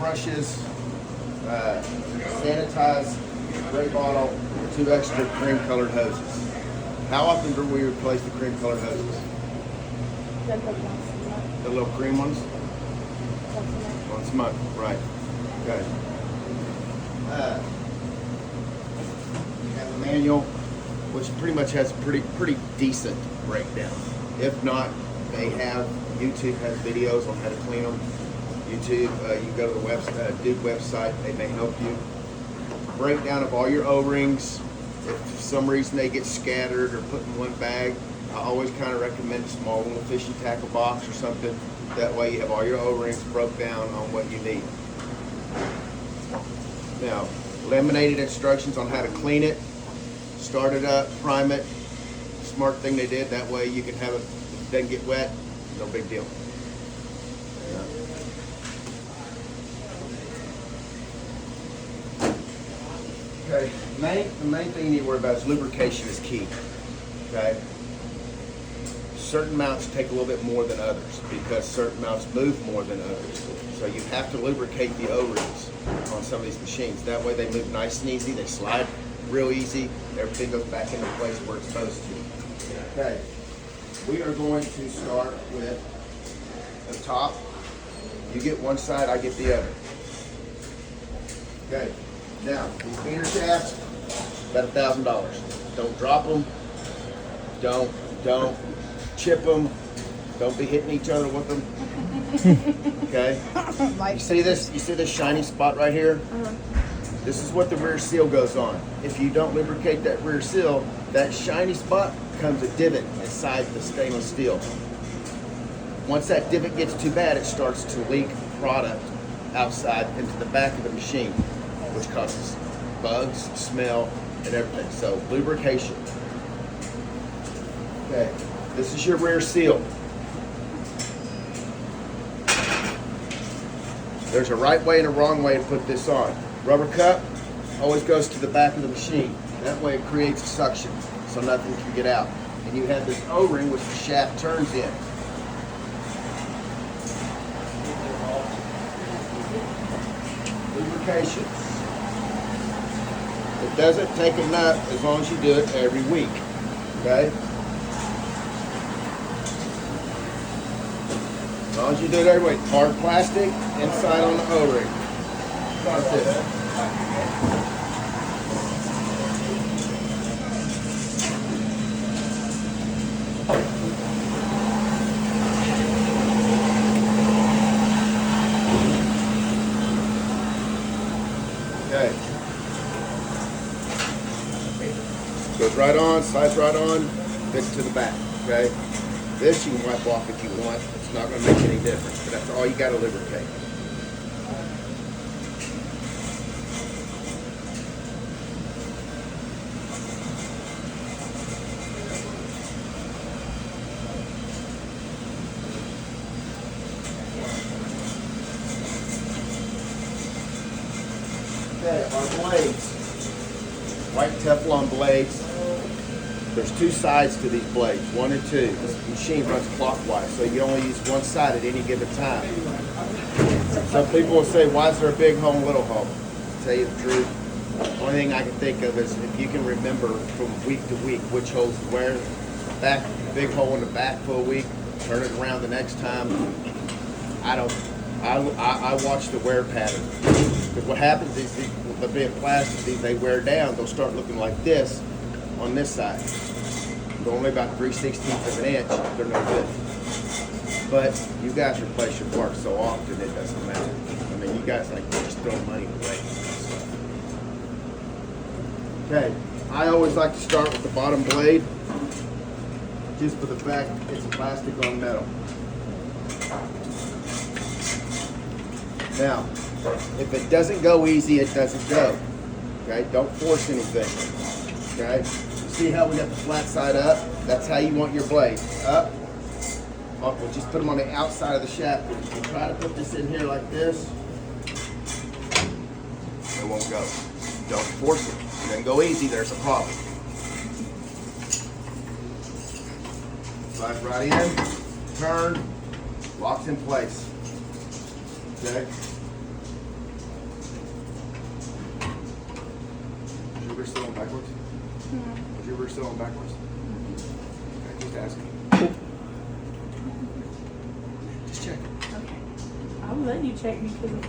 brushes, sanitize, spray bottle, 2 extra cream colored hoses. How often do we replace the cream colored hoses? The little cream ones? Once a month, right. Okay. You have a manual, which pretty much has pretty decent breakdown. If not, they have, YouTube has videos on how to clean them. YouTube, you go to the Duke website, they may help you. Breakdown of all your O-rings. If for some reason they get scattered or put in one bag, I always kind of recommend a small little fishing tackle box or something. That way you have all your O-rings broke down on what you need. Now, laminated instructions on how to clean it, start it up, prime it. Smart thing they did, that way you can have it, if it doesn't get wet, no big deal. Okay, the main thing you need to worry about is lubrication is key. Okay, certain mounts take a little bit more than others because certain mounts move more than others. So you have to lubricate the O-rings on some of these machines. That way they move nice and easy, they slide real easy, everything goes back into place where it's supposed to. Okay, we are going to start with the top. You get one side, I get the other. Okay. Now, these feeder shafts, about $1,000. Don't drop them. Don't chip them. Don't be hitting each other with them. Okay. You see this? You see this shiny spot right here? This is what the rear seal goes on. If you don't lubricate that rear seal, that shiny spot becomes a divot inside the stainless steel. Once that divot gets too bad, it starts to leak product outside into the back of the machine, which causes bugs, smell, and everything. So lubrication. Okay, this is your rear seal. There's a right way and a wrong way to put this on. Rubber cup always goes to the back of the machine. That way it creates a suction so nothing can get out. And you have this O-ring which the shaft turns in. Lubrication. It doesn't take enough as long as you do it every week, okay? As long as you do it every week. Hard plastic, inside on the O-ring. That's it. Okay. Goes right on, slides right on, fits to the back, okay? This you can wipe off if you want. It's not going to make any difference, but that's all you got to lubricate. Okay, our blades. White Teflon blades. There's 2 sides to these blades, 1 or 2. This machine runs clockwise, so you only use one side at any given time. Some people will say, why is there a big hole and little hole? To tell you the truth, the only thing I can think of is if you can remember from week to week which holes to wear. Back, big hole in the back for a week, turn it around the next time. I watch the wear pattern. Because what happens is, with the big plastic, they wear down, they'll start looking like this on this side. They're only about 3/16 of an inch, they're no good. But you guys replace your parts so often, it doesn't matter. I mean, you guys like just throw money away. Okay, I always like to start with the bottom blade, just for the fact it's plastic on metal. Now, if it doesn't go easy, it doesn't go. Okay, don't force anything. Okay, see how we got the flat side up? That's how you want your blade. Up. We'll just put them on the outside of the shaft. If you try to put this in here like this, it won't go. Don't force it. If it doesn't go easy, there's a problem. Slide right in, turn, locks in place. Okay. still on backwards? Was your rear still on backwards? Okay, just asking. Just check. Okay. I'm letting you check me too.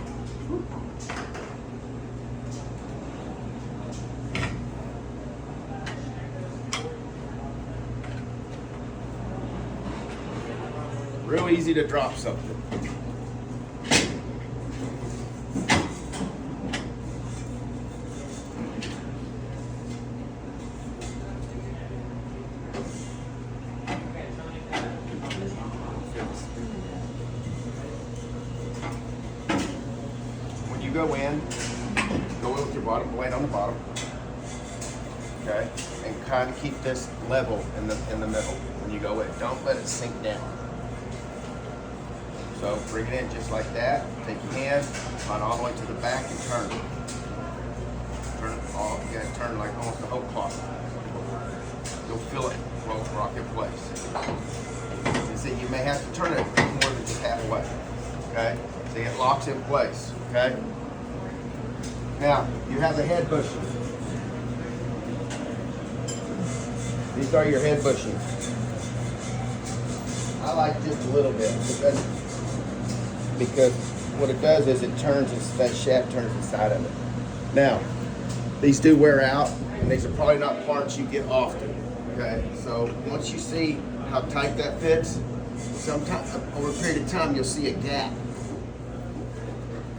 Real easy to drop something. When you go in with your bottom blade on the bottom, okay, and kind of keep this level in the middle when you go in. Don't let it sink down. So bring it in just like that. Take your hand, run all the way to the back and turn it. Turn it all, you gotta turn like almost the whole clock. You'll feel it rock in place. You see, you may have to turn it more than just halfway. Okay? See, it locks in place. Okay? Now, you have the head bushings. These are your head bushings. I like just a little bit because what it does is it turns, that shaft turns inside of it. Now, these do wear out, and these are probably not parts you get often. Okay, so once you see how tight that fits, sometimes over a period of time you'll see a gap.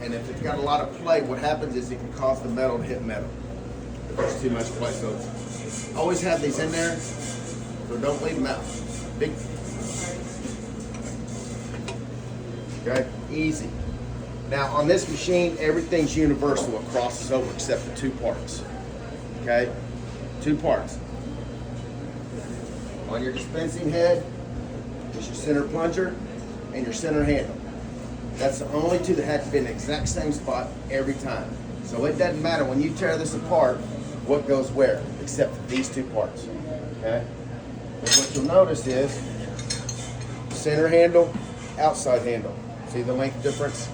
And if it's got a lot of play, what happens is it can cause the metal to hit metal if there's too much play. So always have these in there, so don't leave them out. Big. Okay, easy. Now on this machine, everything's universal. It crosses over except for two parts. Okay, two parts. On your dispensing head is your center plunger and your center handle. That's the only two that have to be in the exact same spot every time. So it doesn't matter when you tear this apart what goes where, except for these two parts. Okay? But what you'll notice is center handle, outside handle. See the length difference?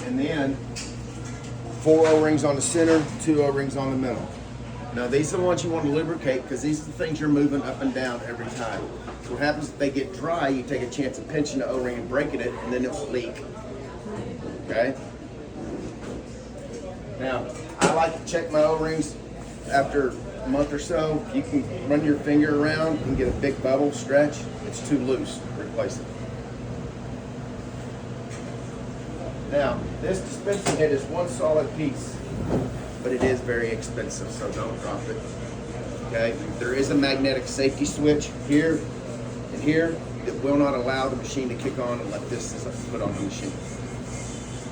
And then 4 O-rings on the center, 2 O-rings on the middle. Now these are the ones you want to lubricate because these are the things you're moving up and down every time. So what happens if they get dry, you take a chance of pinching the O-ring and breaking it, and then it'll leak. Okay? Now, I like to check my O-rings after a month or so. You can run your finger around and get a big bubble stretch. It's too loose. Replace it. Now, this dispensing head is one solid piece, but it is very expensive, so don't drop it. Okay? There is a magnetic safety switch here and here that will not allow the machine to kick on unless this is put on the machine.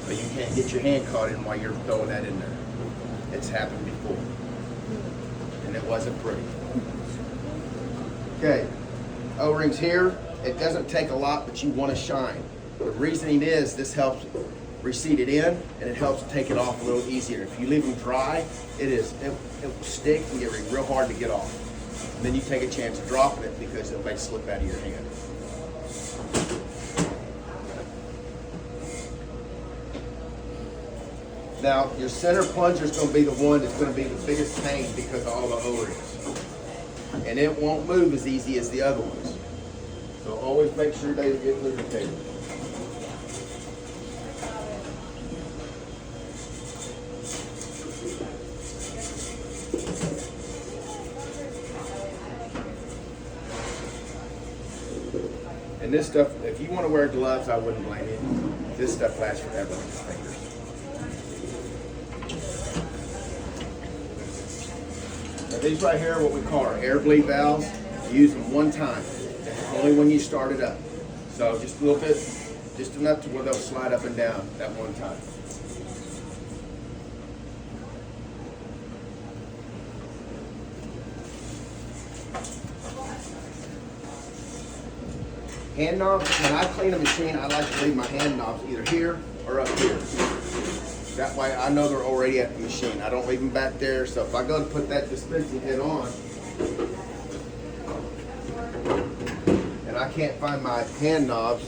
So you can't get your hand caught in while you're throwing that in there. It's happened before, and it wasn't pretty. Okay, O-rings here. It doesn't take a lot, but you want to shine. The reasoning is this helps recede it in, and it helps take it off a little easier. If you leave them dry, it will stick and get real hard to get off. And then you take a chance of dropping it because it may slip out of your hand. Now, your center plunger is going to be the one that's going to be the biggest pain because of all the O-rings. And it won't move as easy as the other ones. So always make sure they get lubricated. And this stuff, if you want to wear gloves, I wouldn't blame you. This stuff lasts forever on your fingers. Now these right here are what we call our air bleed valves. You use them one time, only when you start it up. So just a little bit, just enough to where they'll slide up and down that one time. Hand knobs, when I clean a machine, I like to leave my hand knobs either here or up here. That way I know they're already at the machine. I don't leave them back there, so if I go to put that dispensing head on, and I can't find my hand knobs,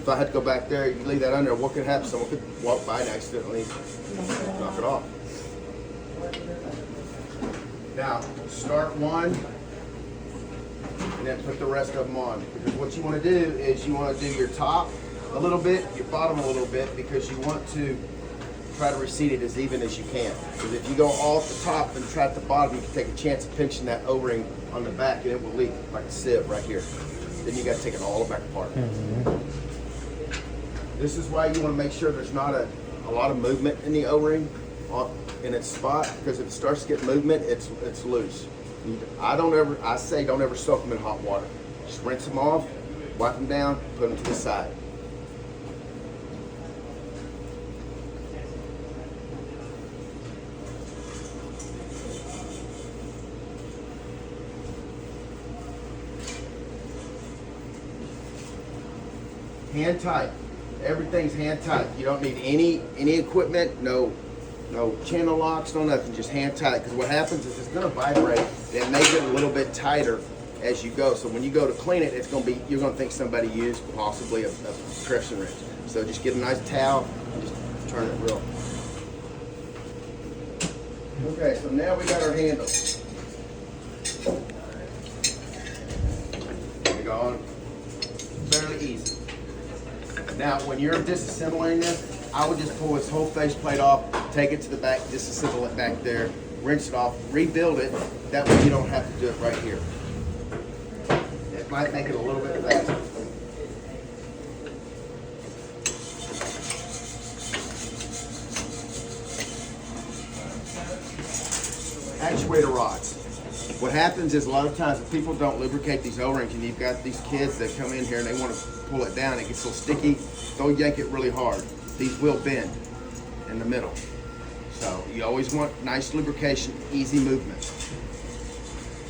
if I had to go back there, you leave that under, what could happen? Someone could walk by and accidentally knock it off. Now, start one, and then put the rest of them on. Because what you want to do is you want to do your top a little bit, your bottom a little bit, because you want to try to reseat it as even as you can. Because if you go all at the top and try at the bottom, you can take a chance of pinching that O-ring on the back and it will leak like a sieve right here. Then you got to take it all back apart. This is why you want to make sure there's not a lot of movement in the O-ring in its spot, because if it starts to get movement, it's loose. I say don't ever soak them in hot water. Just rinse them off, wipe them down, put them to the side. Hand tight. Everything's hand tight. You don't need any equipment, no channel locks, no nothing, just hand tight. Because what happens is it's gonna vibrate and make it a little bit tighter as you go. So when you go to clean it, you're gonna think somebody used possibly a compression wrench. So just get a nice towel and just turn it real. Okay, so now we got our handle. We're going fairly easy. Now, when you're disassembling this, I would just pull this whole faceplate off, take it to the back, disassemble it back there, rinse it off, rebuild it. That way you don't have to do it right here. It might make it a little bit faster. Actuator rods. What happens is a lot of times if people don't lubricate these O-rings, and you've got these kids that come in here and they want to pull it down, it gets so sticky, don't yank it really hard. These will bend in the middle. So you always want nice lubrication, easy movement.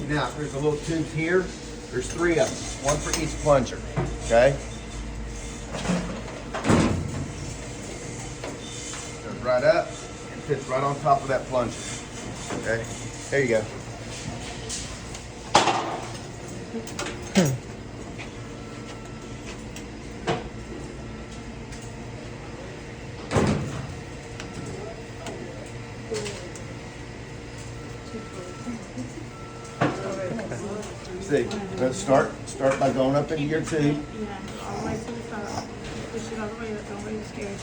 Now, there's a little tube here. There's 3 of them, one for each plunger, okay? Goes right up and fits right on top of that plunger, okay? There you go. See, let's start by going up into your tube. Yeah, all the way to the top. Push it all the way up, don't be scared.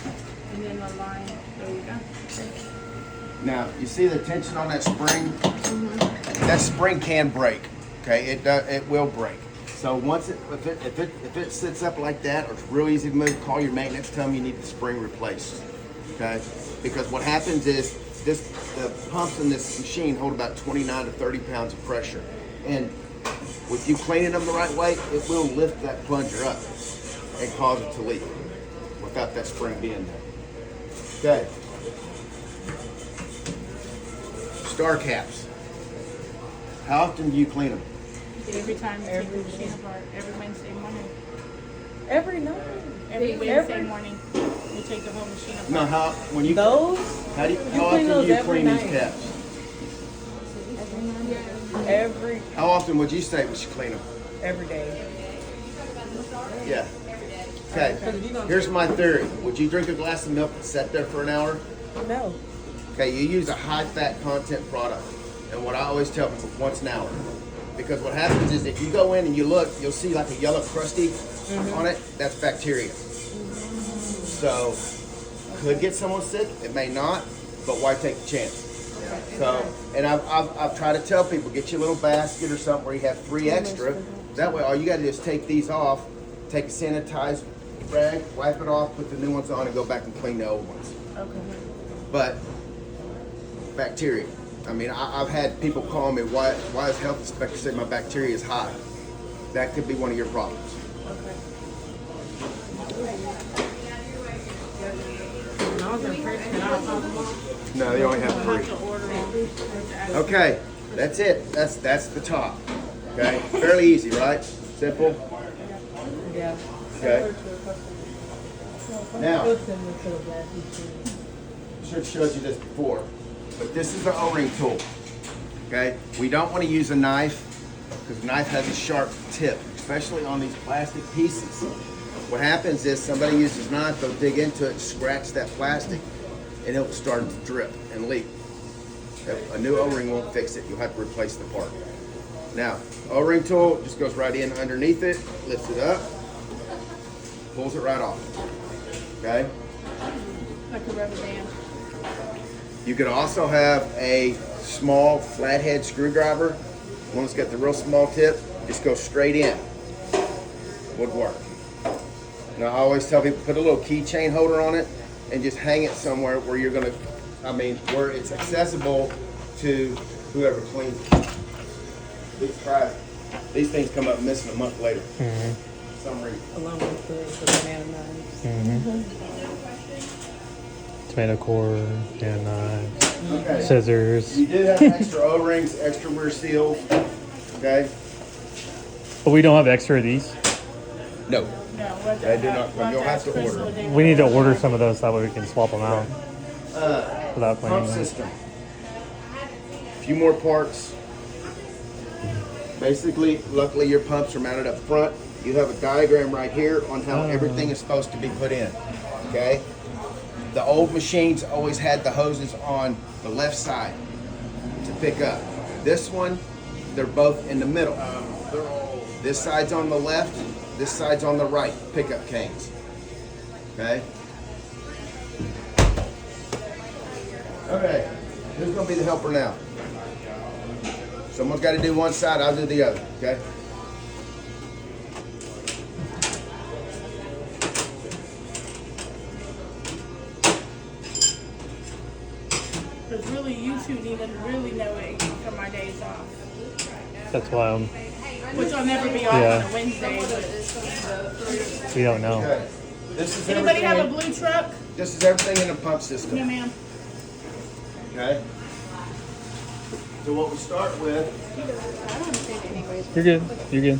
And then the line, there you go. Now, you see the tension on that spring? That spring can break, okay? It will break. So once if it sits up like that, or it's real easy to move, call your maintenance, tell them you need the spring replaced, okay? Because what happens is the pumps in this machine hold about 29 to 30 pounds of pressure. And with you cleaning them the right way, it will lift that plunger up and cause it to leak without that spring being there. Okay. Star caps. How often do you clean them? Every time you take the machine apart, every Wednesday morning. Every night. Every Wednesday morning, we take the whole machine apart. No, how often do you clean these caps? How often would you say we should clean them? Every day. Yeah. Okay. Here's my theory. Would you drink a glass of milk and sit there for an hour? No. Okay, you use a high-fat content product. And what I always tell people, once an hour. Because what happens is if you go in and you look, you'll see like a yellow crusty on it. That's bacteria. So, could get someone sick. It may not, but why take the chance? So, and I've tried to tell people, get you a little basket or something where you have 3 extra. That way, all you got to do is take these off, take a sanitized rag, wipe it off, put the new ones on, and go back and clean the old ones. Okay. But bacteria. I mean, I've had people call me, why is health inspector say my bacteria is high? That could be one of your problems. Okay. No, they only have 3. Okay, that's it. That's the top. Okay, fairly easy, right? Simple. Yeah. Okay. Now, should have showed you this before, but this is the O-ring tool. Okay, we don't want to use a knife because the knife has a sharp tip, especially on these plastic pieces. What happens is somebody uses a knife, they'll dig into it, scratch that plastic, and it'll start to drip and leak. A new O-ring won't fix it. You'll have to replace the part. Now, O-ring tool just goes right in underneath it, lifts it up, pulls it right off. Okay? Like a rubber band. You could also have a small flathead screwdriver. One that's got the real small tip, just go straight in. Would work. Now I always tell people put a little keychain holder on it and just hang it somewhere where you're gonna, where it's accessible to whoever cleans it. These things come up missing a month later. Mm-hmm. For some reason. Along with the banana knives. Mm-hmm. Tomato core and Okay. scissors. You do have extra O-rings, extra rear seals. Okay? But we don't have extra of these. No. No, we'll They do not come. You'll have to Crystal order. today. We need to order some of those so that way we can swap them out without Pump cleaning them. system. A few more parts. Basically, luckily your pumps are mounted up front. You have a diagram right here on how everything is supposed to be put in. Okay? The old machines always had the hoses on the left side to pick up. This one, they're both in the middle. This side's on the left, this side's on the right, pickup canes. Okay? Okay, who's gonna be the helper now? Someone's gotta do one side, I'll do the other, okay? Because really, you two need to really know it for my days off. That's why Which I'll never be off Yeah. on a Wednesday. But we don't know. Okay. This is anybody have a everything. blue truck? This is everything in the pump system. No, ma'am. Okay? So what we start with, I don't understand it anyways. You're good. You're good.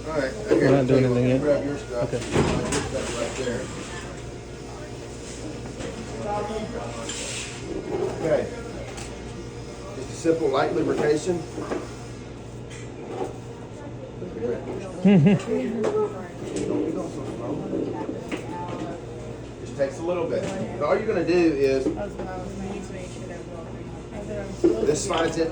all right, We're not doing anything yet. Grab your stuff. Okay. Your stuff right there. Okay. Just a simple light lubrication. Just takes a little bit. But all you're gonna do is I was going to make sure that we're this slides it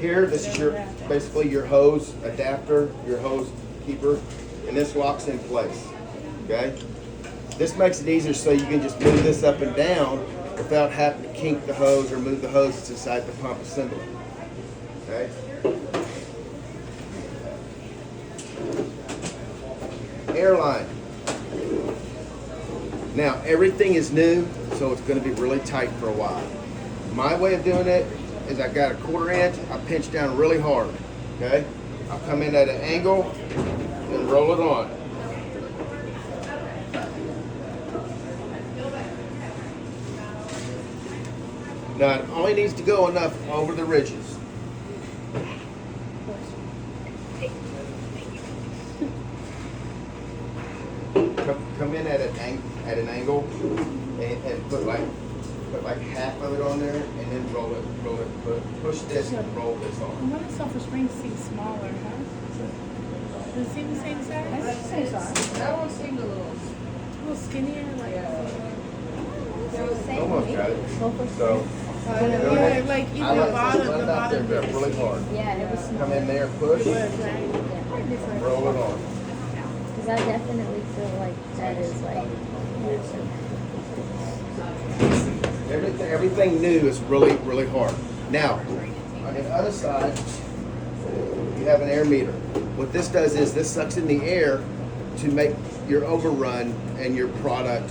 here. This is your basically your hose adapter, your hose keeper, and this locks in place. Okay. This makes it easier so you can just move this up and down without having to kink the hose or move the hose that's inside the pump assembly. Okay. Airline. Now everything is new, so it's going to be really tight for a while. My way of doing it is I got a 1/4 inch, I pinch down really hard. Okay, I'll come in at an angle and roll it on. Now it only needs to go enough over the ridges. Come in at an angle and put like half of it on there and then roll it, push this and roll this I on. want Sulphur Springs seems smaller, huh? Does it seem the same size? That one seemed a little. A little skinnier, like. Almost got it. So Yeah, like even I the like bottom, to run the it out there bottom. grab bit is really hard. Yeah, it was small. Come in there, push, right? roll it on. Because I definitely feel like that is like. Everything new is really, really hard. Now, on the other side, you have an air meter. What this does is this sucks in the air to make your overrun and your product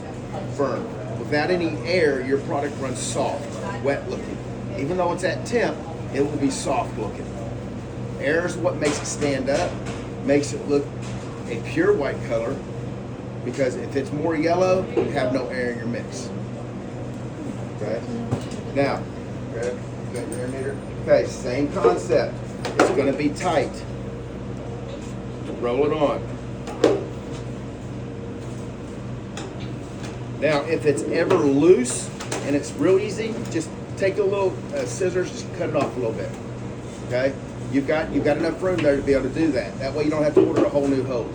firm. Without any air, your product runs soft, wet looking. Even though it's at temp, it will be soft looking. Air is what makes it stand up, makes it look a pure white color, because if it's more yellow, you have no air in your mix. Okay. Now, got your air meter? Okay, same concept. It's going to be tight. Roll it on. Now, if it's ever loose and it's real easy, just take a little scissors, just cut it off a little bit. Okay? You've got enough room there to be able to do that. That way you don't have to order a whole new hose.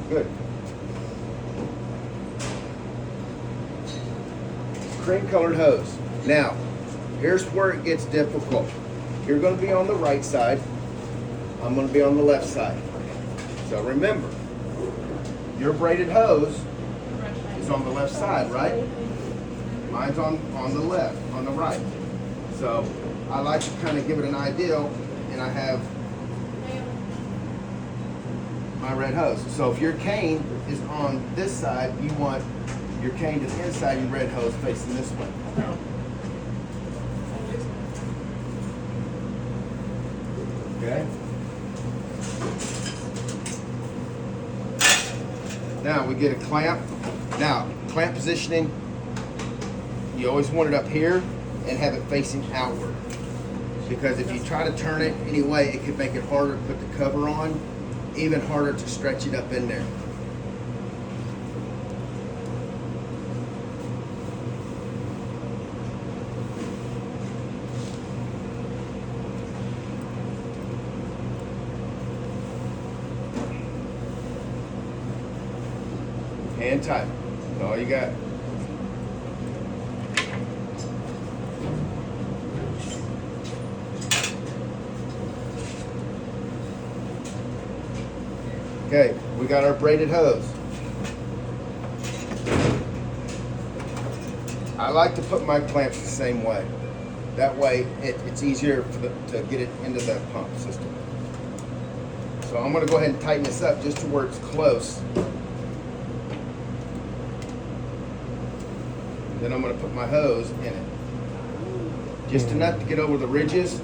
Good. Cream colored hose. Now, here's where it gets difficult. You're going to be on the right side. I'm going to be on the left side. So remember, your braided hose is on the left side, right? Mine's on the left, on the right. So I like to kind of give it an ideal, and I have my red hose. So if your cane is on this side, you want your cane to the inside, your red hose facing this way. Okay? Now we get a clamp. Now, clamp positioning, you always want it up here and have it facing outward. Because if you try to turn it anyway, it could make it harder to put the cover on, even harder to stretch it up in there. And tight. That's all you got. Okay, we got our braided hose. I like to put my clamps the same way. That way it's easier to get it into the pump system. So I'm going to go ahead and tighten this up just to where it's close. Then I'm going to put my hose in it. Just enough to get over the ridges,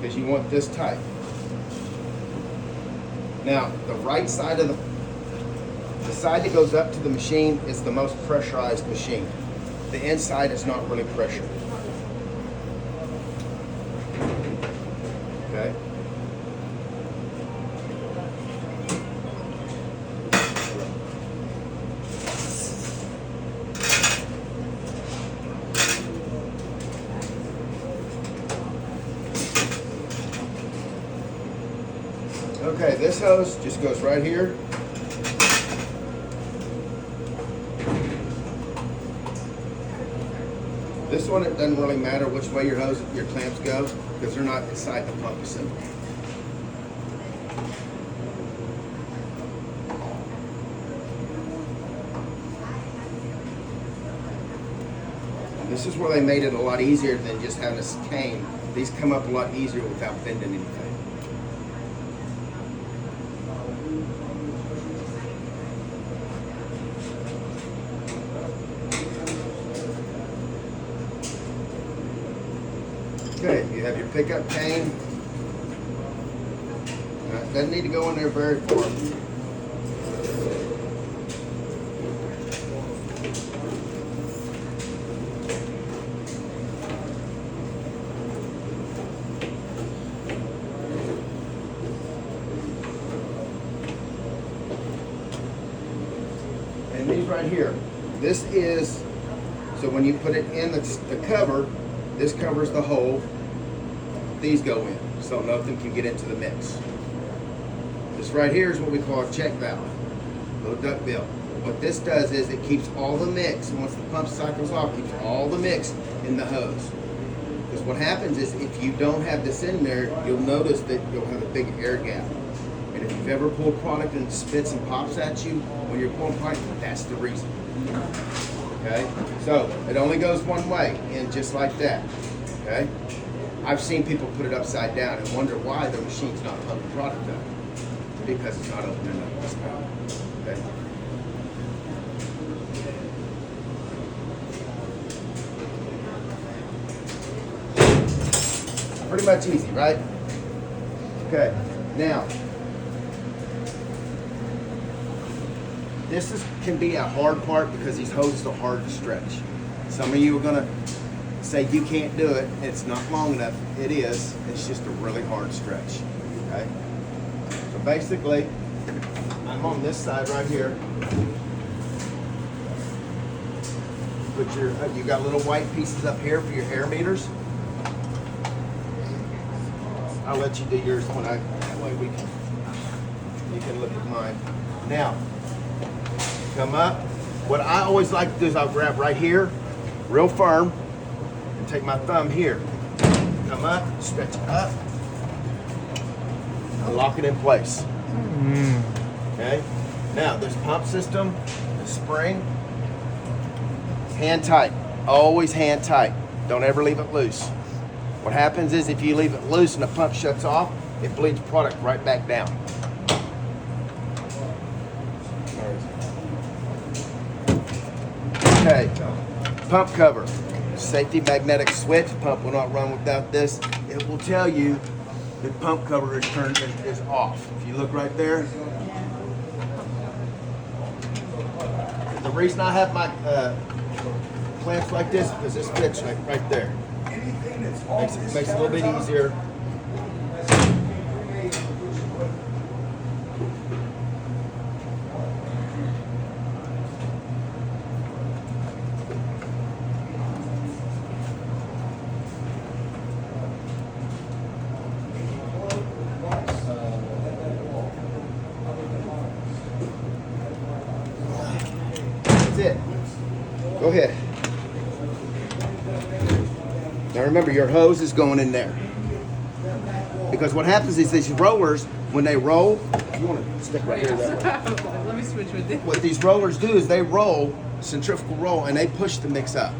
because you want this tight. Now, the right side of the side that goes up to the machine is the most pressurized machine. The inside is not really pressured. Okay? Okay, this hose just goes right here. This one, it doesn't really matter which way your clamps go, because they're not inside the pump assembly. This is where they made it a lot easier than just having a cane. These come up a lot easier without bending anything. Okay, you have your pickup cane. It doesn't need to go in there very far. And these right here, this is, so when you put it in the cover, this covers the hole. These go in, so nothing can get into the mix. This right here is what we call a check valve, little duck bill. What this does is it keeps all the mix, and once the pump cycles off, keeps all the mix in the hose. Because what happens is if you don't have this in there, you'll notice that you'll have a big air gap. And if you've ever pulled product and it spits and pops at you when you're pulling product, that's the reason. Okay, so it only goes one way, and just like that. Okay, I've seen people put it upside down and wonder why the machine's not pumping product up, because it's not opening up this valve. Okay. Pretty much easy, right? Okay, now this can be a hard part because these hoses are hard to stretch. Some of you are gonna say you can't do it. It's not long enough. It is. It's just a really hard stretch. Okay. So basically, I'm on this side right here. Put you got little white pieces up here for your air meters. I'll let you do yours when that way we can. can look at mine. Now, come up. What I always like to do is I'll grab right here, real firm, and take my thumb here. Come up, stretch it up, and lock it in place. Okay? Now, this pump system, the spring, hand tight. Always hand tight. Don't ever leave it loose. What happens is if you leave it loose and the pump shuts off, it bleeds product right back down. Okay, pump cover. Safety magnetic switch. Pump will not run without this. It will tell you the pump cover is off. If you look right there. The reason I have my clamps like this is this fits like right there. Makes it a little bit easier. That's it. Go ahead. Now remember, your hose is going in there. Because what happens is these rollers, when they roll, you want to stick right here that way. Let me switch with this. What these rollers do is they roll, centrifugal roll, and they push the mix up.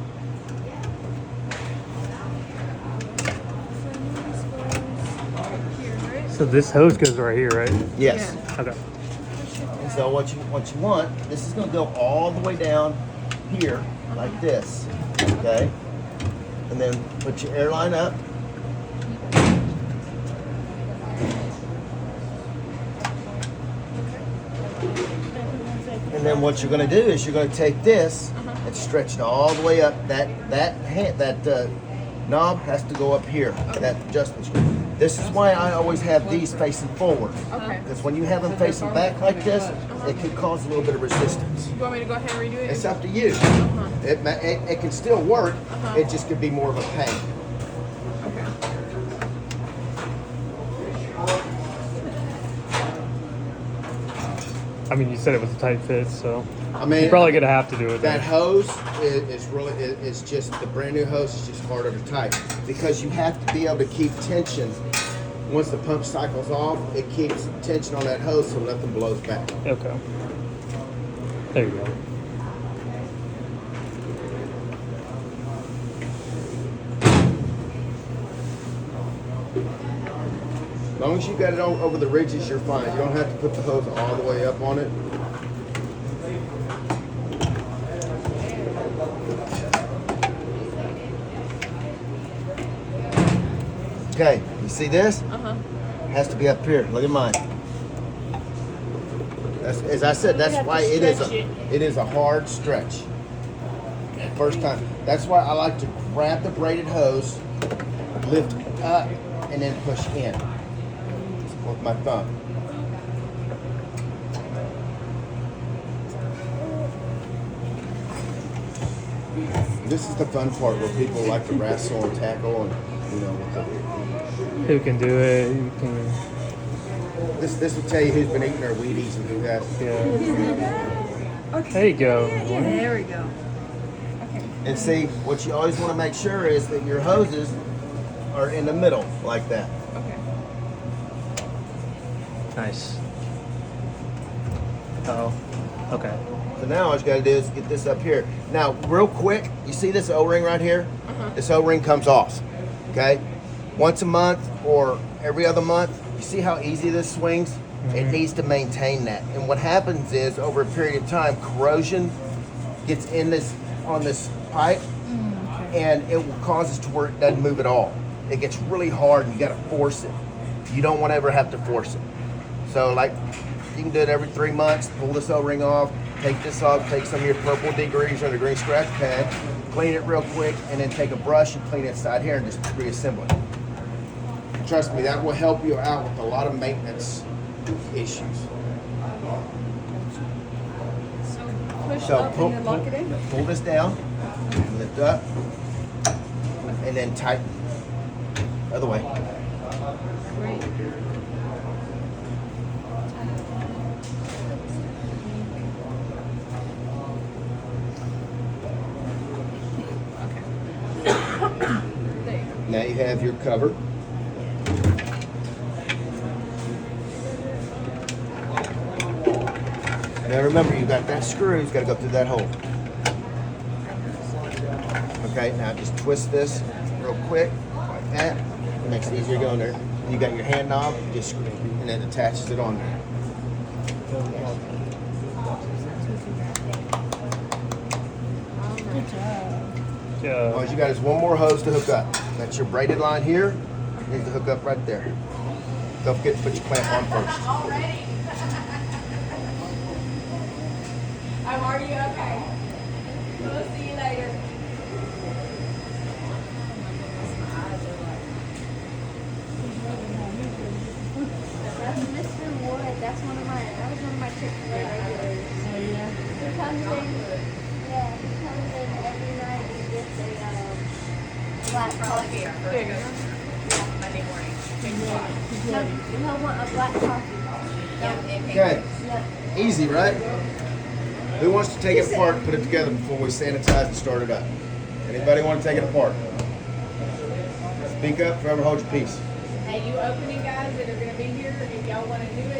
So this hose goes right here, right? Yes. Okay. And so what you want, this is going to go all the way down here like this, okay? And then put your airline up. And then what you're going to do is you're going to take this and stretch it all the way up. That knob has to go up here. That adjustment screw. This is why I always have these facing forward. Okay. Because when you have them facing back like this, it can cause a little bit of resistance. You want me to go ahead and redo it? It's up to you. It can still work. It just could be more of a pain. Okay. I mean, you said it was a tight fit, so I mean, you're probably gonna have to do it. that Then. hose is really is just the brand new hose is just harder to tight because you have to be able to keep tension. Once the pump cycles off, it keeps tension on that hose so nothing blows back. Okay. There you go. As long as you got it over the ridges, you're fine. You don't have to put the hose all the way up on it. Okay, you see this? Has to be up here. Look at mine. That's, as I said, that's why it is a hard stretch. First time. That's why I like to grab the braided hose, lift up, and then push in with my thumb. This is the fun part where people like to wrestle and tackle and with the, Who can do it? Who can? this will tell you who's been eating their Wheaties and who hasn't. Yeah. There you go. There we go. And see, what you always want to make sure is that your hoses are in the middle like that. Okay. Nice. Oh. Okay. So now all you got to do is get this up here. Now, real quick, you see this O-ring right here? This O-ring comes off, okay? Once a month or every other month, you see how easy this swings? It needs to maintain that. And what happens is, over a period of time, corrosion gets in this on this pipe, and it will cause it to where it doesn't move at all. It gets really hard, and you got to force it. You don't want to ever have to force it. So, like, you can do it every 3 months. Pull this O-ring off, take this off, take some of your purple degreaser and the green scratch pad, clean it real quick, and then take a brush and clean it inside here and just reassemble it. Trust me, that will help you out with a lot of maintenance issues. Push So up and then lock it in? pull this down, lift up, and then tighten. Other way. Great. Now you have your cover. Now remember, you got that screw, it's got to go through that hole. Okay, now just twist this real quick, like that. It makes it easier going there. You got your hand knob, you just screw it, and then it attaches it on there. Yeah. All you got is one more hose to hook up. That's your braided line here. You need to hook up right there. Don't forget to put your clamp on first. Already? I'm already okay. We'll see you later. That's Mr. Wood. That was one of my Chick-fil-A regulars. Oh, yeah. He comes in, yeah, he comes in every night and gets a black coffee. Here. There you go. Monday morning. He'll want a black coffee. Okay, Yep. easy, right? Who wants to take it apart and put it together before we sanitize and start it up? Anybody want to take it apart? Speak up, forever hold your peace. Hey, you opening guys that are gonna be here, if y'all wanna do it.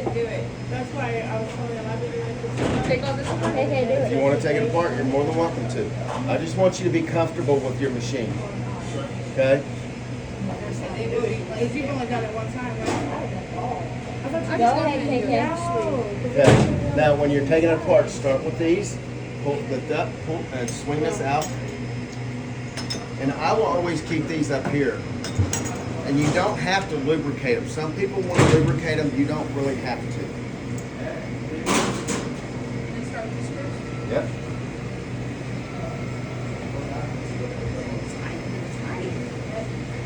That's why I was telling him I've been doing this. Take all this apart. Okay, do If it. you want to take it apart, you're more than welcome to. I just want you to be comfortable with your machine. Okay? Because you've only done it one time, right? I thought you Go ahead, take it. Okay. Now, when you're taking it apart, start with these. Pull, lift up, pull, and swing this out. And I will always keep these up here. And you don't have to lubricate them. Some people want to lubricate them. You don't really have to. And start with the screws. Yep.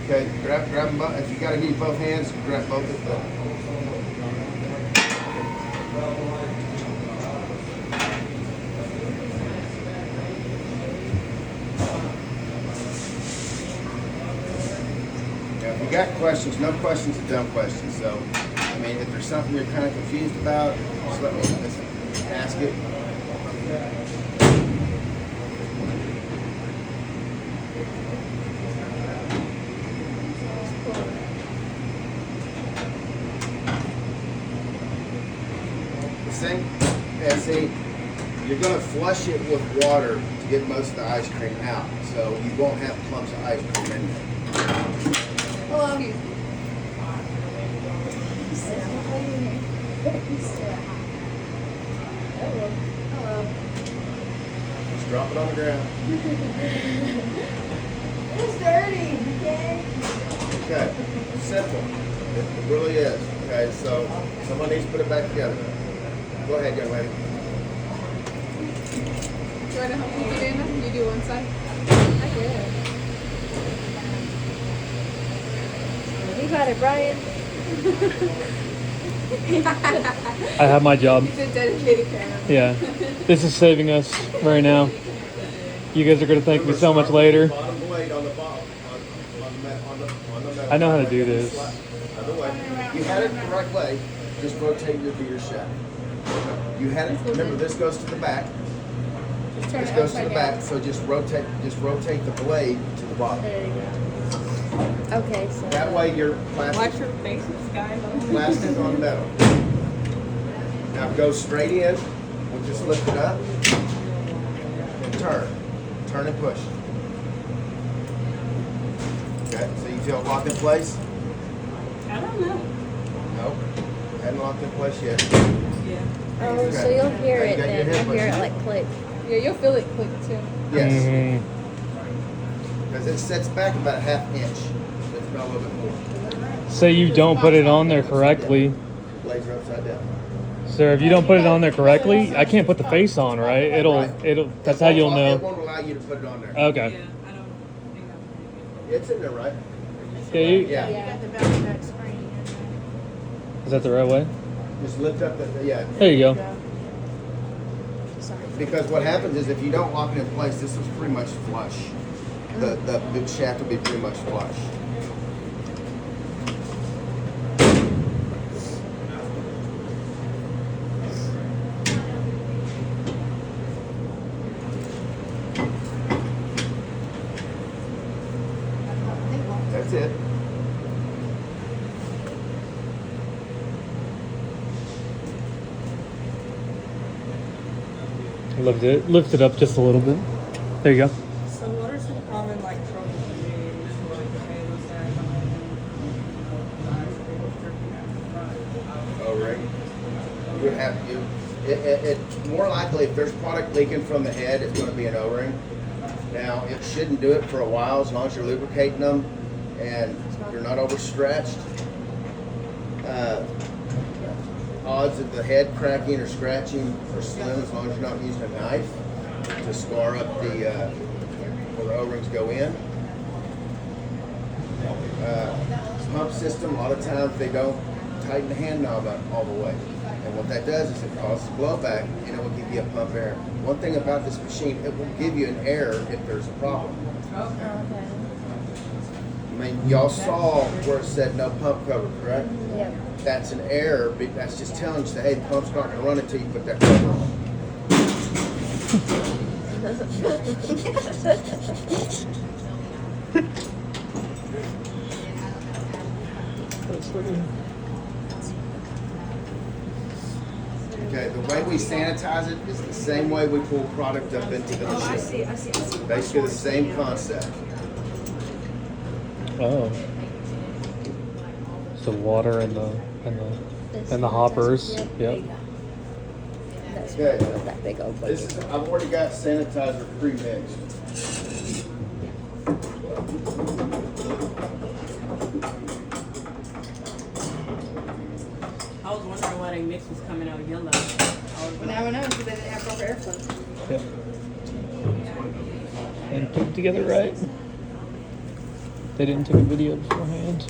Okay, grab them both. If you got to use both hands, grab both of them. Now, if you got questions, no questions are dumb questions. So, I mean, if there's something you're kind of confused about, just let me ask it. See? Yeah, see, you're going to flush it with water to get most of the ice cream out, so you won't have clumps of ice cream in there. Hello. Hello. Just drop it on the ground. It's dirty, okay? Okay, simple. It really is. Okay, so someone needs to put it back together. Go ahead, young lady. Try to help you get in. You do one side. I did. You got it, Brian. I have my job. He's a dedicated parent. Yeah. This is saving us right now. You guys are going to thank me so much later. Bottom blade on the bottom. On the metal. I know how to do this. Other way. You had it the right way. Just rotate your gear shaft. You had it. Remember, this goes to the back. Just turn This it goes to upside the down. back. So just rotate the blade to the bottom. There you go. Okay, so. That way your plastic your faces, guys. plastic on metal. Now go straight in. We'll just lift it up and turn. Turn and push. Okay, so you feel it locked in place? I don't know. Nope. Hadn't locked in place yet. Yeah. Oh, so you'll hear You it got your then. hip You'll hear it button. like click. Yeah, you'll feel it click too. Yes. Mhm. Because it sets back about a half inch. So it's about a little bit more. Say you don't put it on there correctly. Blades are upside down. Sir, if you don't put it on there correctly, I can't put the face on, right? It'll, that's how you'll It know. won't allow you to put it on there. Okay. I don't think It's in there, right? Yeah, you, Yeah. You got the belly back spring. is that the right way? Just lift up the, yeah. There you go. Because what happens is if you don't lock it in place, this is pretty much flush. The shaft will be pretty much flush. That's it. Lift it up just a little bit. There you go. So what are some common like trouble issues or like potatoes that O-ring. You would have you. It's more likely if there's product leaking from the head, it's going to be an O-ring. Now it shouldn't do it for a while as long as you're lubricating them and you're not overstretched. Odds of the head cracking or scratching are slim as long as you're not using a knife to scar up the where the O-rings go in. Pump system, a lot of times they don't tighten the hand knob up all the way. And what that does is it causes blowback and it will give you a pump error. One thing about this machine, it will give you an error if there's a problem. I mean, y'all saw where it said no pump cover, correct? Yep. That's an error. That's just telling you, hey, the pump's not going to run until you put that cover on. Okay, the way we sanitize it is the same way we pull product up into the machine. I see. Basically the same concept. Oh. So water and the hoppers. Yep. That's Okay. what that big old This bucket. is, I've already got sanitizer pre-mixed. I was wondering why they mix was coming out yellow. Well, now I know because they didn't have proper airflow. Yep. And put it together right. They didn't take a video beforehand.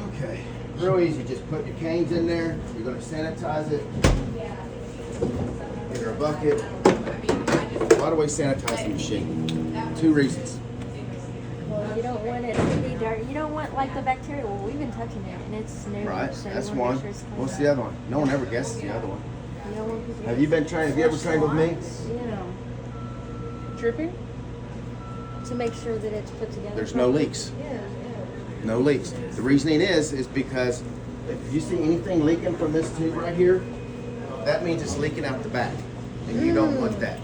Okay, real easy. Just put your canes in there. You're going to sanitize it. Get a bucket. Why do we sanitize the machine? 2 reasons. Well, you don't want it to be dirty. You don't want like the bacteria. Well, we've been touching it and it's new. Right, so you that's wanna one. make sure it's cleaned What's up. the other one? No one ever guesses the other one. You don't want people Have you been trained? Have you ever trained with me? Dripping? to make sure that it's put together. There's no leaks. No leaks. The reasoning is because if you see anything leaking from this tube right here, that means it's leaking out the back, and you don't want that.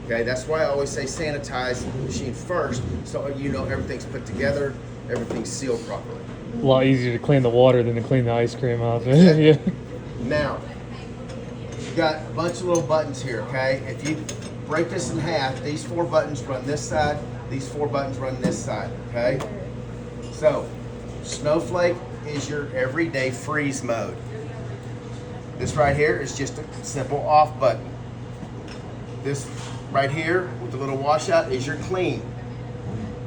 Okay, that's why I always say sanitize the machine first, so you know everything's put together, everything's sealed properly. A lot easier to clean the water than to clean the ice cream off it. Yeah. Now, you've got a bunch of little buttons here, okay? If you break this in half, these 4 buttons run this side, these 4 buttons run this side, okay? So, Snowflake is your everyday freeze mode. This right here is just a simple off button. This right here with the little washout is your clean.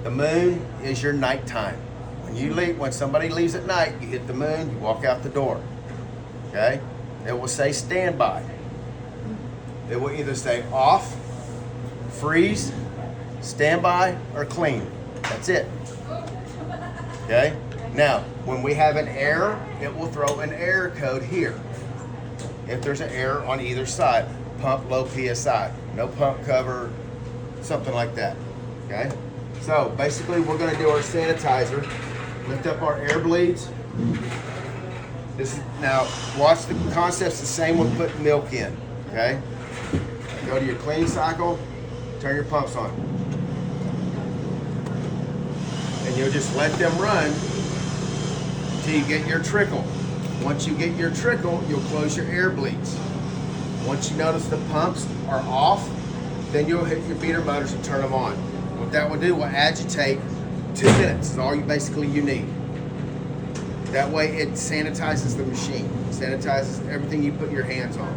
The moon is your nighttime. When you leave, when somebody leaves at night, you hit the moon, you walk out the door. Okay? It will say standby. It will either say off, freeze, standby, or clean. That's it. Okay? Now, when we have an error, it will throw an error code here. If there's an error on either side, pump low PSI, no pump cover, something like that. Okay? So basically we're gonna do our sanitizer, lift up our air bleeds. This is, now watch, the concept's the same with putting milk in. Okay? Go to your cleaning cycle, turn your pumps on. And you'll just let them run until you get your trickle. Once you get your trickle, you'll close your air bleeds. Once you notice the pumps are off, then you'll hit your beater motors and turn them on. What that will do will agitate 2 minutes. That's all you need. That way it sanitizes the machine. Sanitizes everything you put your hands on.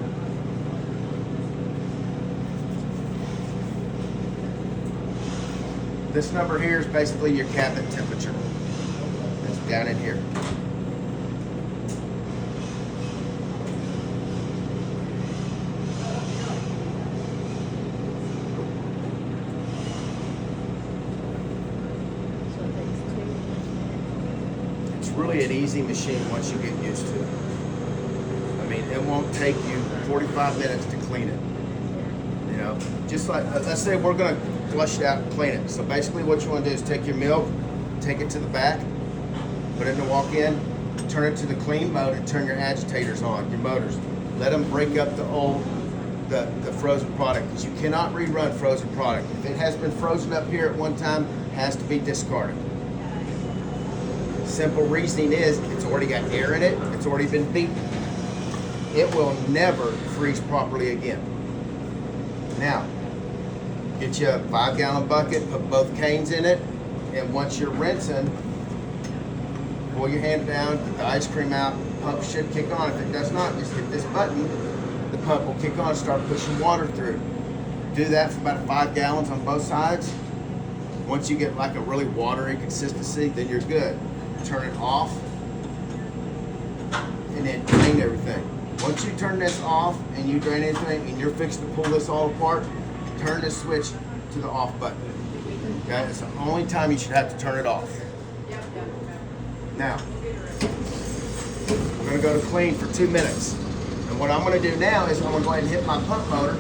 This number here is basically your cabinet temperature. It's down in here. It's really an easy machine once you get used to it. I mean, it won't take you 45 minutes to clean it. You know, just like, let's say we're gonna flush it out and clean it. So basically what you wanna do is take your milk, take it to the back, Put it in the walk-in, turn it to the clean mode, and turn your agitators on, your motors. Let them break up the frozen product, because you cannot rerun frozen product. If it has been frozen up here at one time, it has to be discarded. Simple reasoning is it's already got air in it, it's already been beaten. It will never freeze properly again. Now, get you a 5-gallon bucket, put both canes in it, and once you're rinsing, pull your hand down, get the ice cream out, pump should kick on. If it does not, just hit this button, the pump will kick on and start pushing water through. Do that for about 5 gallons on both sides. Once you get like a really watery consistency, then you're good. Turn it off, and then drain everything. Once you turn this off and you drain everything and you're fixing to pull this all apart, turn this switch to the off button. Okay, it's the only time you should have to turn it off. Now, we're gonna go to clean for 2 minutes. And what I'm gonna do now is I'm gonna go ahead and hit my pump motor.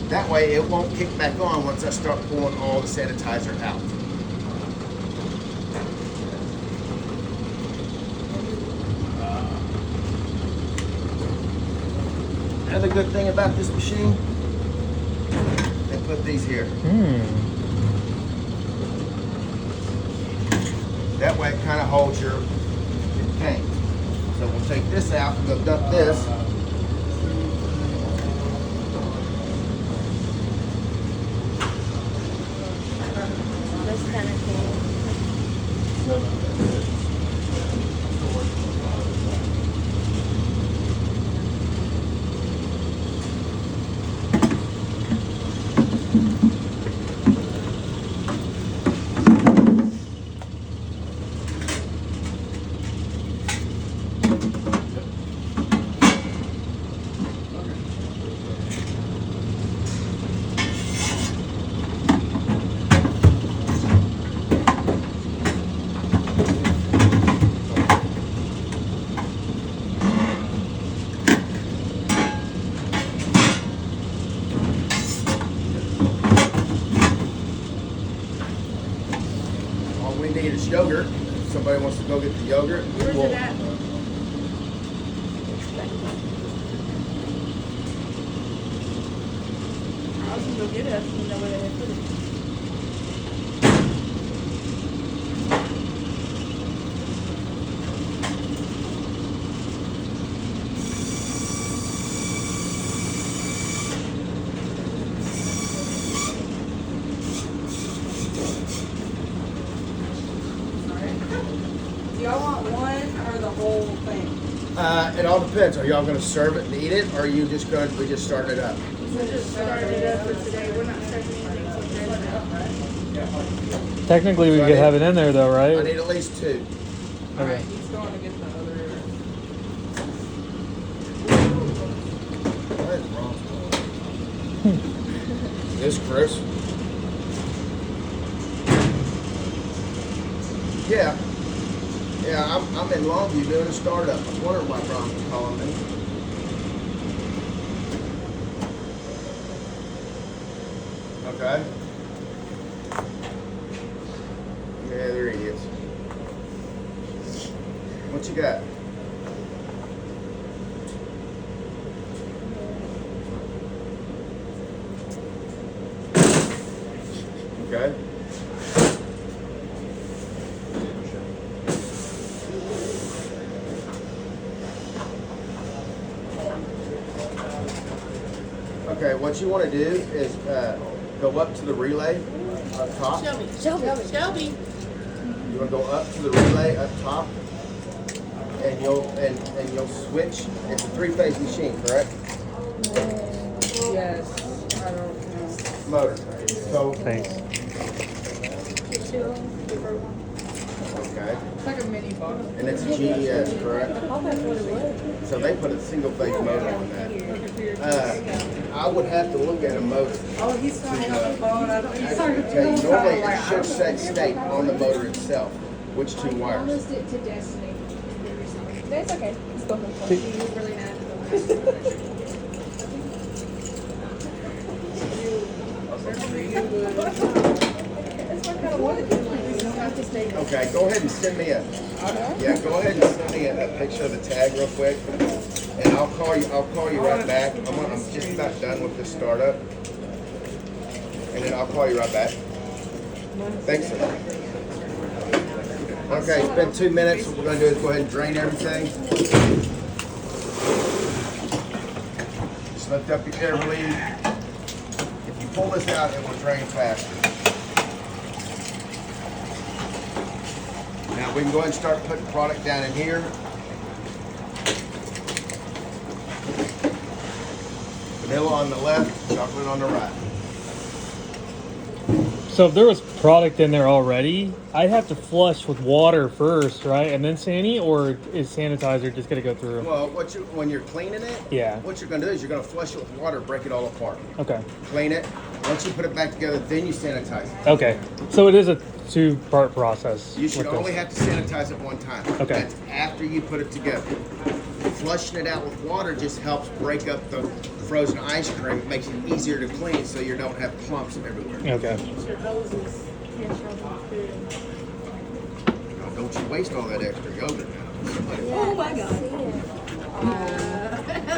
That way it won't kick back on once I start pulling all the sanitizer out. Another good thing about this machine, they put these here. That way it kind of holds your tank. So we'll take this out and go dump this. This kind of thing. All we need is yogurt. If somebody wants to go get the yogurt, Where's we'll- it at? I was gonna go get it. I didn't know where they had put it. Do y'all want one or the whole thing? It all depends. Are y'all gonna serve it and eat it, or are you just going? We just starting it up. We just started it up for today. We're not serving anything till Thursday. Technically, we So I could need- have it in there though, I right? need at least 2. Alright, he's going to get the other. What is wrong? This Chris? Yeah. Yeah, I'm in Longview doing a startup. I was wondering why Ron was calling me. Okay. Yeah, there he is. What you got? Okay. Okay, what you want to do is go up to the relay up top. Shelby. You want to go up to the relay up top, and you'll switch. It's a 3-phase machine, correct? Yes. I don't know. Motor. So Thanks. okay, It's like a mini box. and it's a GES, correct? I thought that's what it was. So they put a single-phase motor on that. I would have to look at a motor. Oh, he's talking on the phone. I don't. He's talking Okay, to normally me. it should set state on the motor itself, which 2 wires. Almost it to Destiny. That's okay. It's going to See- You were really nice. That's what I kind of wanted to do. to stay. Okay, go ahead and send me a. Yeah, go ahead and send me a picture of the tag real quick, and I'll call you. I'll call you right back. I'm just about done with this startup, and then I'll call you right back. Thanks, sir. Okay, it's been 2 minutes. What we're gonna do is go ahead and drain everything. Just lift up your air relief. If you pull this out, it will drain faster. Now we can go ahead and start putting product down in here. Vanilla on the left, chocolate on the right. So if there was product in there already, I'd have to flush with water first, right? And then sani, or is sanitizer just gonna go through? Well, when you're cleaning it, Yeah. what you're gonna do is you're gonna flush it with water, break it all apart. Okay. Clean it. Once you put it back together, then you sanitize it. Okay. So it is a two-part process. You should with only this. have to sanitize it one time. Okay. That's after you put it together. Flushing it out with water just helps break up the frozen ice cream, makes it easier to clean so you don't have clumps everywhere. Okay. Keeps your hoses in trouble too. Don't you waste all that extra yogurt now. Somebody- Oh my God.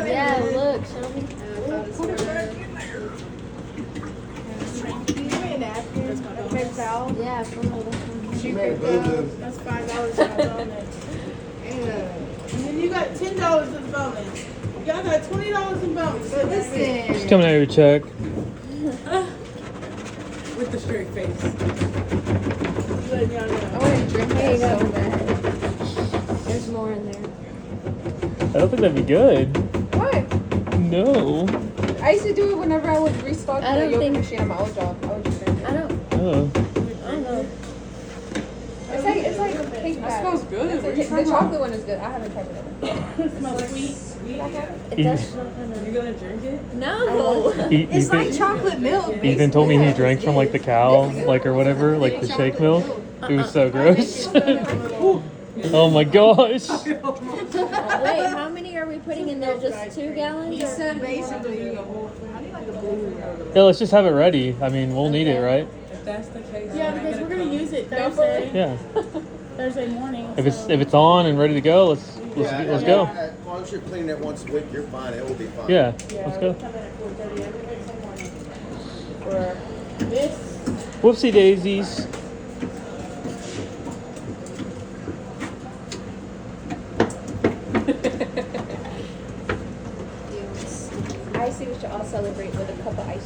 Yeah, look, show me. Yeah, for real, this one. She Man, picked boo-boo. out, that's $5 on a bonus. And then you got $10 in bonus. Y'all got $20 in bonus. So Listen. Just coming out of your check. With the straight face. letting y'all I know. want to drink There you that go. so bad. There's more in there. I don't think that'd be good. What? No. I used to do it whenever I would restock I the don't yogurt think- machine at my old job. I would just drink it. I don't Oh. know. It's like cake batter. smells good. It's What are like you the talking chocolate one is good. I haven't tried it ever. It smells sweet. It does smell kind You gonna drink it? of. No. It's Ethan, like chocolate milk. Ethan told me he drank from like the cow, like or whatever, like the shake milk. It was so gross. Oh my gosh. Wait, how many are we putting in there? Just 2 gallons? He or- said basically, Yeah, let's just have it ready. I mean, we'll need it, right? If that's the case, Yeah, then because I we're gotta gonna use it Thursday. Yeah. Thursday morning. If it's on and ready to go, let's go. As long as you're cleaning it once a week, you're fine. It will be fine. Yeah, Yeah, let's we'll go. come in at 4:30 every Thursday morning. For this. Whoopsie daisies. I see we should all celebrate with a cup of ice.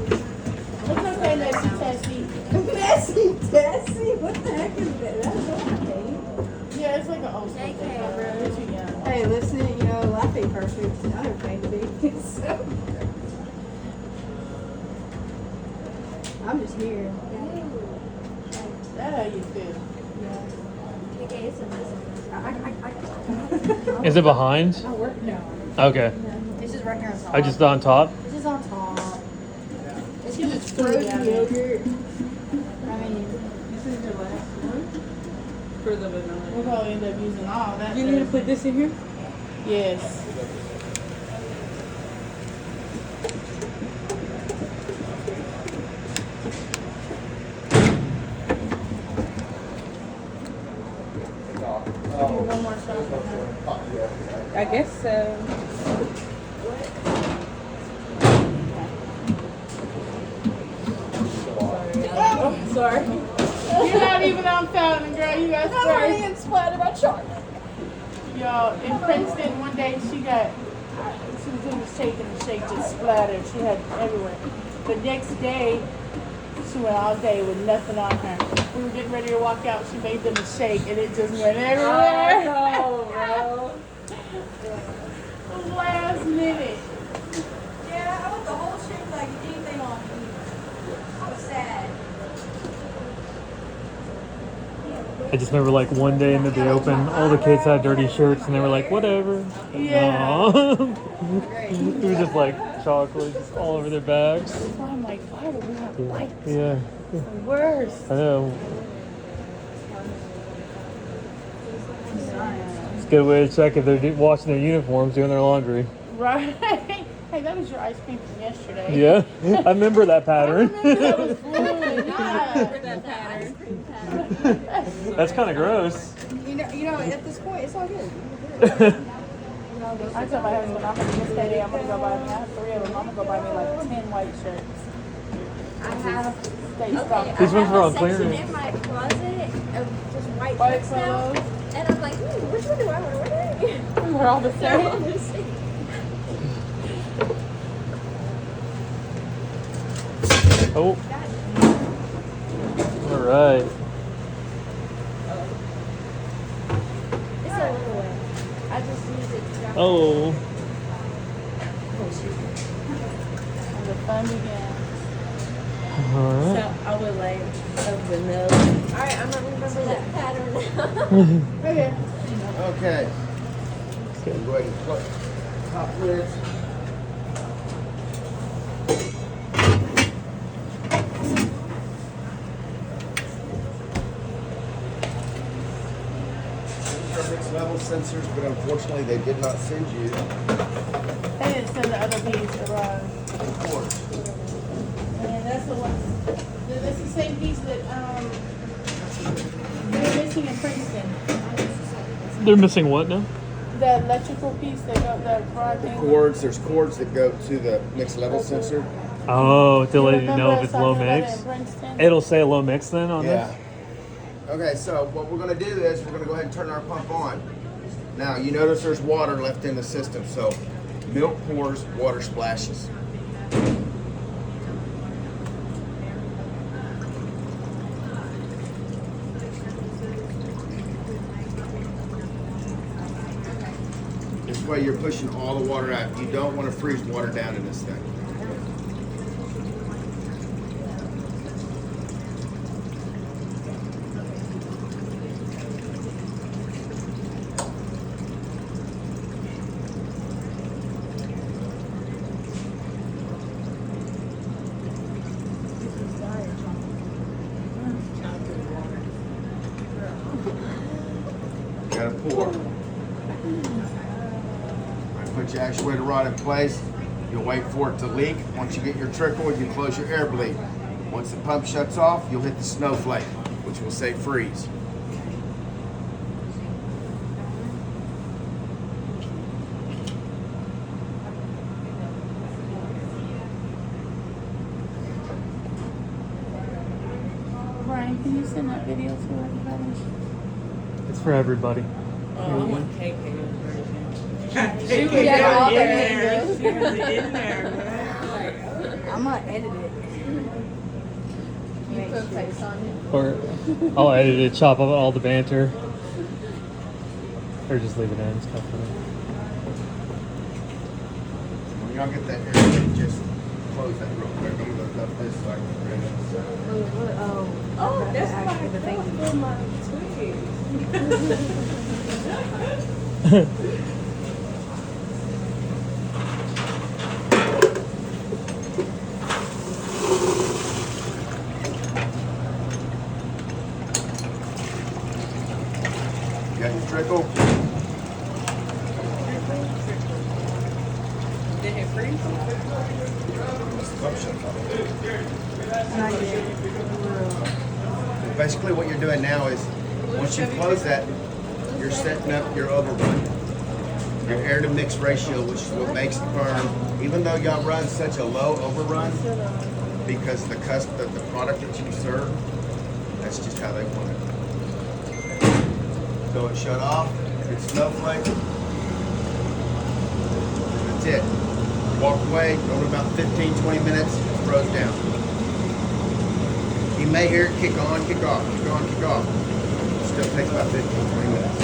It's okay, Lexi Tessie. Messy Tessie? What the heck is that? That's okay. Yeah, it's like an old school thing. You're too young. Hey, listen, you know, laughing perfect. Another thing to be. So. I'm just here. That's how you feel. Okay, it's in this. Is it behind? I work now. Okay. This is right here on top. I just on top. This is on top. It's She was just frozen screwed. yogurt. I mean, This is the last one for the vanilla. We'll probably end up using all that. You need to Thursday. put this in here. Yes. One more shot. I guess so. Oh, sorry. You're not even on fountain, girl. You got my sprayed. hand splattered my chalk. Y'all, in Princeton, one day she was in the shake and the shake just splattered. She had everywhere. The next day, she went all day with nothing on her. We were getting ready to walk out. She made them a shake and it just went everywhere. Oh, bro. Last minute. Yeah, I want the whole shit like anything on me. I was sad. I just remember like one day in the day open, all the kids had dirty shirts and they were like, whatever. Yeah. Aw. It was just like chocolate just all over their bags. So I'm like, why do we have lights? Yeah, Worse. I know. It's a good way to check if they're washing their uniforms, doing their laundry. Right? Hey, that was your ice cream from yesterday. Yeah, I remember that pattern. That was good. Remember Yeah. that pattern. That's kind of gross. You know, at this point, it's all good. I told my husband, I'm gonna just stay. I'm gonna go buy me. I have 3 of them. I'm gonna go buy me like 10 white shirts. I have. Stay Okay, stocked. These I ones have were a on section clearance. in my closet of just white White shirts now, clothes. and I'm like, which one do I want to wear? We're all the They're all same. the same. Oh. All right. It's a little way. I just use it to drop. Oh. And the fun begins. All So right. I would like a vanilla. All right, I'm gonna remember that pattern now. Okay. Okay. Go ahead and put top lids. These are mixed level sensors, but unfortunately they did not send you They didn't send the other piece to Ron. the cords. And that's the one. That's the same piece that they're missing in Princeton. They're missing what now? The electrical piece that got the rod thing. Cords, there's cords that go to the mixed level sensor. Oh, to You let you remember know us if it's low talking about it mix. in Princeton? It'll say low mix then on Yeah. this. Okay, so what we're gonna do is we're gonna go ahead and turn our pump on. Now you notice there's water left in the system, so milk pours, water splashes. This way you're pushing all the water out. You don't want to freeze water down in this thing. Gotta pour. Put your actuator rod in place. You'll wait for it to leak. Once you get your trickle, you close your air bleed. Once the pump shuts off, you'll hit the snowflake, which will say freeze. Brian, can you send that video to everybody? It's for everybody. Oh, I want cake version. She would get all the videos. She was in there. I'm gonna edit it. You put face on it. Or I'll edit it, chop up all the banter. Or just leave it in. It's comfortable. When y'all get that air bleed, just close that real quick. I'm gonna dump this so I can bring it. Oh, that's actually the thing. for my twig. Got your trickle? Did it freeze? Pump shuts off. Basically what you're doing now is, once you close that, you're setting up your overrun. Your air to mix ratio, which is what makes it burn. Even though y'all run such a low overrun, because the product that you serve, that's just how they want it. So it shut off, it's snowflake. That's it. Walk away, go to about 15, 20 minutes, it froze down. You may hear it kick on, kick off, kick on, kick off. It still takes about 15, 20 minutes.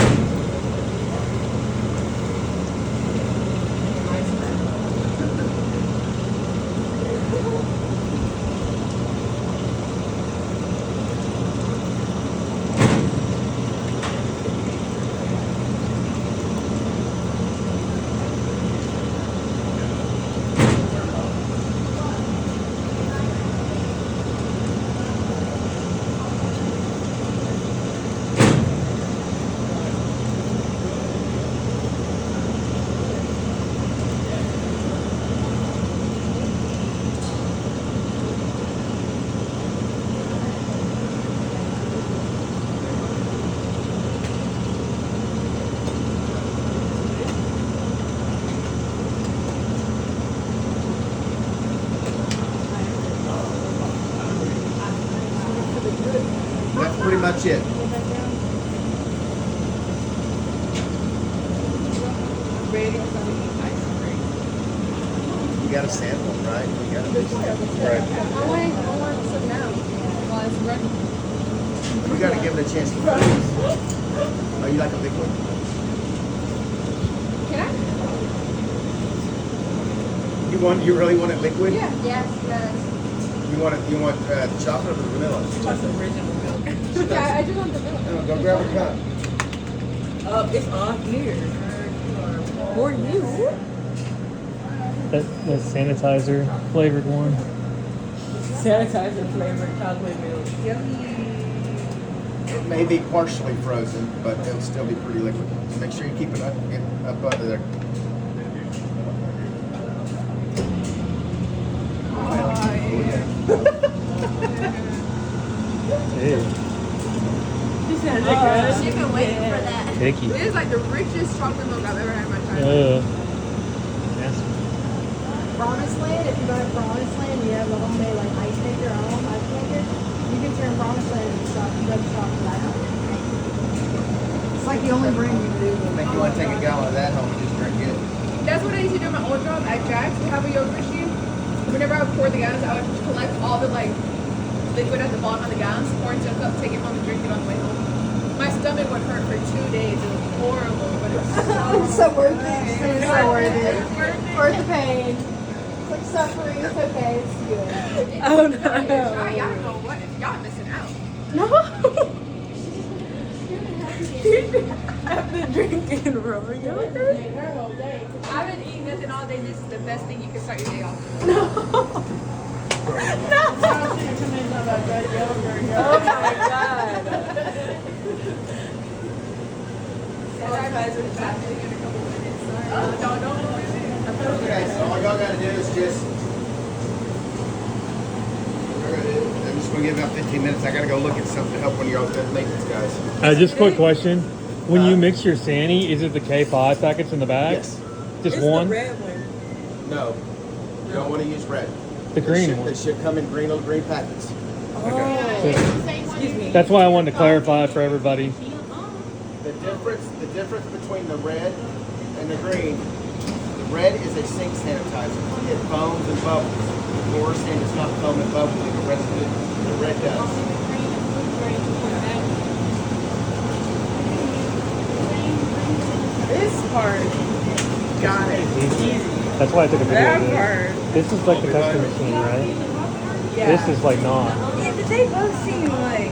much it. Ready for some ice cream. You got to sample, right? You got to. Right. I want some now. While it's ready. You got to give it a chance to freeze. Oh, you like a liquid? Can I? You really want it liquid? Yeah. Yes, yes. You want it? You want chocolate or vanilla? What's original milk? Yeah, I just want the milk. No, go grab a cup. It's on here. For you. That sanitizer flavored one. Sanitizer flavored chocolate milk. Yummy. It may be partially frozen, but it'll still be pretty liquid. So make sure you keep it up under there. Ew. She's been waiting for that. Icky. It is like the richest chocolate milk I've ever had in my life. Nasty. Promised Land, if you go to Promised Land, you have a homemade like ice maker, our own ice maker. You can turn Promised Land into chocolate. It's like the only brand you can do. Think you want to take a gallon of that home and just drink it? That's what I used to do at my old job at Jack's. We have a yogurt machine. Whenever I would pour the gallons, I would collect all the like liquid at the bottom of the gallons, pour it into a cup, take it home and drink it on the way home. My stomach would hurt for 2 days. It was horrible, but it was It's so worth it. It's so worth it. worth it. Worth the pain. It's like suffering. It's okay. It's good. Oh no. Y'all don't know what. Y'all missing out. After drinking raw yogurt. I've been eating nothing all day. This is the best thing you can start your day off with. Oh my god. Sanitizer happening in a couple minutes. Sorry. Don't. Okay, so all y'all got to do is just. I'm just going to give about 15 minutes. I got to go look at something to help one of y'all's maintenance guys. Just quick question. When you mix your Sanny, is it the K5 packets in the bag? Yes. Just It's one? the red one. No. You don't want to use red. The green They one. should come in green packets. Excuse me. That's why I wanted to clarify for everybody. The difference between the red and the green, the red is a sink sanitizer. It foams and bubbles. The fluorescent does not foam and bubble. The red does. This part. Got it. That's why I took a video That of this. part. This is like the custom machine, right? Yeah. This is like not. Yeah, but they both seem like